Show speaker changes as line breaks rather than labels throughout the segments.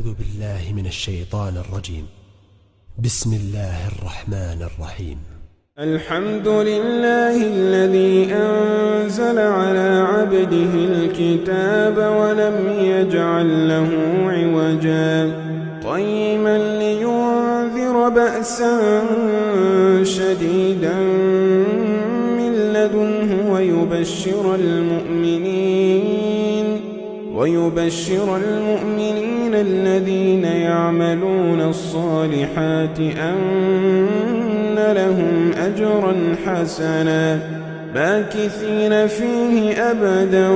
أعوذ بالله من الشيطان الرجيم. بسم الله الرحمن الرحيم.
الحمد لله الذي أنزل على عبده الكتاب ولم يجعل له عوجا قيما لينذر بأسا شديدا من لدنه ويبشر المؤمنين الذين يعملون الصالحات أن لهم أجرا حسنا ماكثين فيه أبدا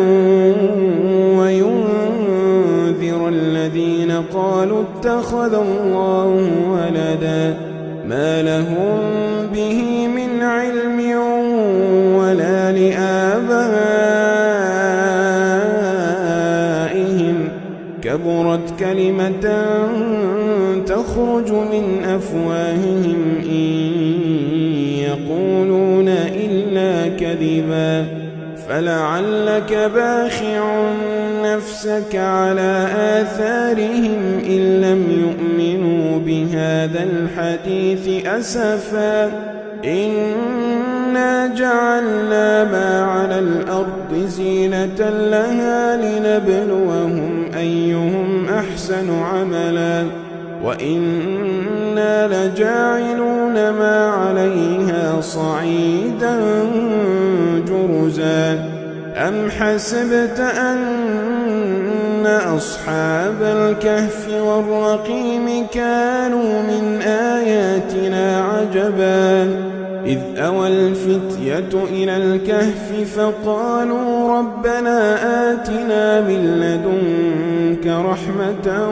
وينذر الذين قالوا اتخذ الله ولدا ما لهم به من علم ولا لآبائهم كبرت كلمة تخرج من أفواههم إن يقولون إلا كذبا فلعلك باخع نفسك على آثارهم إن لم يؤمنوا بهذا الحديث أسفا إنا جعلنا ما على الأرض زينة لها لنبلوهم أيهم أحسن عملا وإنا لجاعلون ما عليها صعيدا جرزا أم حسبت أن أصحاب الكهف والرقيم كانوا من آياتنا عجبا إذ أوى الفتية إلى الكهف فقالوا ربنا آتنا من لدنك رحمة